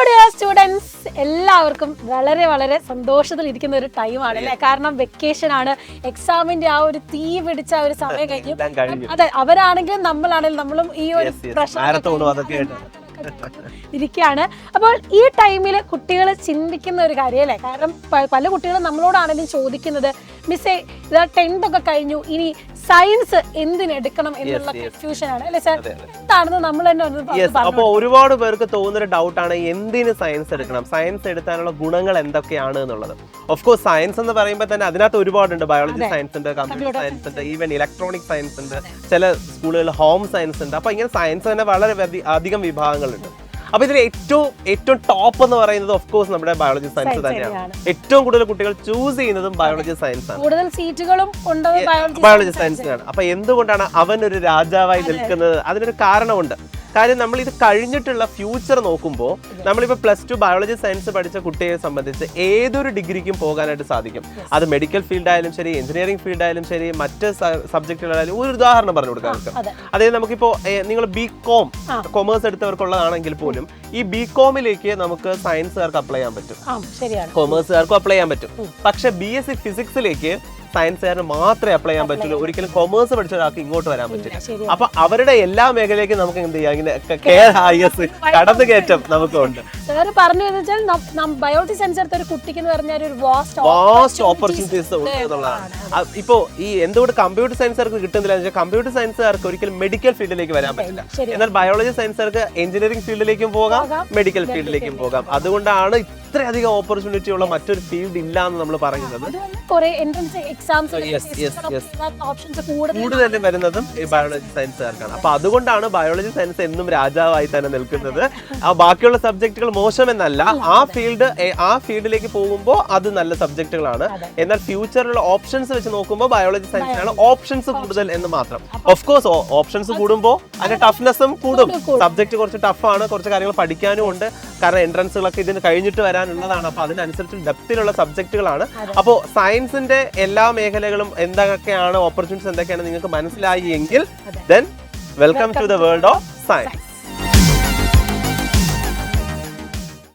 Dear students, എല്ലാവർക്കും വളരെ വളരെ സന്തോഷത്തിൽ ഇരിക്കുന്ന ഒരു ടൈമാണ് അല്ലേ? കാരണം വെക്കേഷൻ ആണ്, എക്സാമിന്റെ ആ ഒരു തീ പിടിച്ച ഒരു സമയം കഴിഞ്ഞു. അതെ, അവരാണെങ്കിലും നമ്മളാണെങ്കിലും നമ്മളും ഈ ഒരു ഇരിക്കുകയാണ്. അപ്പോൾ ഈ ടൈമിൽ കുട്ടികൾ ചിന്തിക്കുന്ന ഒരു കാര്യം അല്ലേ, കാരണം പല കുട്ടികളും നമ്മളോടാണെങ്കിലും ചോദിക്കുന്നത് മിസ്സേ ഇത് 10th ഒക്കെ കഴിഞ്ഞു, ഇനി സയൻസ് എന്തിനെടുക്കണം എന്നുള്ള കൺഫ്യൂഷൻ ആണ് അല്ലേ സാർ? എന്താണെന്ന് നമ്മൾ തന്നെ അപ്പോൾ ഒരുപാട് പേർക്ക് തോന്നുന്നൊരു ഡൗട്ടാണ് എന്തിന് സയൻസ് എടുക്കണം, സയൻസ് എടുക്കാനുള്ള ഗുണങ്ങൾ എന്തൊക്കെയാണ് എന്നുള്ളത്. ഓഫ് കോഴ്സ് സയൻസ് എന്ന് പറയുമ്പോൾ തന്നെ അതിനകത്ത് ഒരുപാടുണ്ട്. ബയോളജി സയൻസ് ഉണ്ട്, കമ്പ്യൂട്ടർ സയൻസ് ഉണ്ട്, ഈവൻ ഇലക്ട്രോണിക് സയൻസ് ഉണ്ട്, ചില സ്കൂളുകളിൽ ഹോം സയൻസ് ഉണ്ട്. അപ്പൊ ഇങ്ങനെ സയൻസ് തന്നെ വളരെ അധികം വിഭാഗങ്ങളുണ്ട്. അപ്പൊ ഇതിൽ ഏറ്റവും ടോപ്പ് എന്ന് പറയുന്നത് ഓഫ് കോഴ്സ് നമ്മുടെ ബയോളജി സയൻസ് തന്നെയാണ്. ഏറ്റവും കൂടുതൽ കുട്ടികൾ ചൂസ് ചെയ്യുന്നതും ബയോളജി സയൻസ് ആണ്, കൂടുതൽ സീറ്റുകളും ബയോളജി സയൻസിനാണ്. അപ്പൊ എന്തുകൊണ്ടാണ് അവൻ ഒരു രാജാവായി നിൽക്കുന്നത്? അതിനൊരു കാരണമുണ്ട്. കാര്യം നമ്മൾ ഇത് കഴിഞ്ഞിട്ടുള്ള ഫ്യൂച്ചർ നോക്കുമ്പോൾ നമ്മളിപ്പോൾ +2 ബയോളജി സയൻസ് പഠിച്ച കുട്ടിയെ സംബന്ധിച്ച് ഏതൊരു ഡിഗ്രിക്കും പോകാനായിട്ട് സാധിക്കും. അത് മെഡിക്കൽ ഫീൽഡ് ആയാലും ശരി, എഞ്ചിനീയറിംഗ് ഫീൽഡ് ആയാലും ശരി, മറ്റ് സബ്ജക്റ്റുകളായാലും. ഒരു ഉദാഹരണം പറഞ്ഞു കൊടുക്കാം നമുക്ക്. അതായത് നമുക്കിപ്പോൾ നിങ്ങൾ BCom കൊമേഴ്സ് എടുത്തവർക്കുള്ളതാണെങ്കിൽ പോലും ഈ BComലേക്ക് നമുക്ക് സയൻസുകാർക്ക് അപ്ലൈ ചെയ്യാൻ പറ്റും, കൊമേഴ്സുകാർക്കും അപ്ലൈ ചെയ്യാൻ പറ്റും. പക്ഷെ BSc ഫിസിക്സിലേക്ക് സയൻസുകാരന് മാത്രമേ അപ്ലൈ ചെയ്യാൻ പറ്റുള്ളൂ. ഒരിക്കലും കൊമേഴ്സ് പഠിച്ച ഒരാൾക്ക് ഇങ്ങോട്ട് വരാൻ പറ്റില്ല. അപ്പൊ അവരുടെ എല്ലാ മേഖലയിലേക്കും നമുക്ക് എന്ത് ചെയ്യാം, ഇങ്ങനെ കടന്നു കയറ്റം നമുക്കുണ്ട്. ബയോളജി സയൻസ് എടുത്ത ഒരു കുട്ടിക്ക് എന്ന് പറഞ്ഞാൽ ഒരു വാസ്റ്റ് ഓപ്പർച്യൂണിറ്റീസ് ഉണ്ട് എന്നുള്ളതാണ്. ഇപ്പോ ഈ എന്തുകൊണ്ട് കമ്പ്യൂട്ടർ സയൻസുകാർക്ക് കിട്ടുന്നില്ല എന്ന് വെച്ചാൽ കമ്പ്യൂട്ടർ സയൻസുകാർക്ക് ഒരിക്കലും മെഡിക്കൽ ഫീൽഡിലേക്ക് വരാൻ പറ്റില്ല. എന്നാൽ ബയോളജി സയൻസുകാർക്ക് എഞ്ചിനീയറിംഗ് ഫീൽഡിലേക്കും പോകാം, മെഡിക്കൽ ഫീൽഡിലേക്കും പോകാം. അതുകൊണ്ടാണ് ഇത്രയധികം ഓപ്പർച്യൂണിറ്റി ഉള്ള മറ്റൊരു ഫീൽഡ് ഇല്ല എന്ന് നമ്മൾ പറയുന്നത്. കൂടുതലും വരുന്നതും ഈ ബയോളജി സയൻസുകാർക്കാണ്. അപ്പൊ അതുകൊണ്ടാണ് ബയോളജി സയൻസ് എന്നും രാജാവായി തന്നെ നിൽക്കുന്നത്. ആ ബാക്കിയുള്ള സബ്ജക്റ്റുകൾ മോശമെന്നല്ല, ആ ഫീൽഡിലേക്ക് പോകുമ്പോൾ അത് നല്ല സബ്ജക്റ്റുകളാണ്. എന്നാൽ ഫ്യൂച്ചറിലുള്ള ഓപ്ഷൻസ് വെച്ച് നോക്കുമ്പോൾ ബയോളജി സയൻസിനാണ് ഓപ്ഷൻസ് കൂടുതൽ എന്ന് മാത്രം. ഓഫ് കോഴ്സ് ഓപ്ഷൻസ് കൂടുമ്പോൾ അതിന്റെ ടഫ്നെസ്സും കൂടും. സബ്ജക്ട് കുറച്ച് ടഫാണ്, കുറച്ച് കാര്യങ്ങൾ പഠിക്കാനും ഉണ്ട്. കാരണം എൻട്രൻസുകളൊക്കെ ഇതിന് കഴിഞ്ഞിട്ട് വരാനുള്ളതാണ്. അപ്പൊ അതിനനുസരിച്ച് ഡെപ്തിലുള്ള സബ്ജക്റ്റുകളാണ്. അപ്പോൾ സയൻസിന്റെ എല്ലാ മേഖലകളും എന്തൊക്കെയാണ്, ഓപ്പർച്യൂണിറ്റീസ് എന്തൊക്കെയാണ് നിങ്ങൾക്ക് മനസ്സിലായി എങ്കിൽ then welcome to the world of science.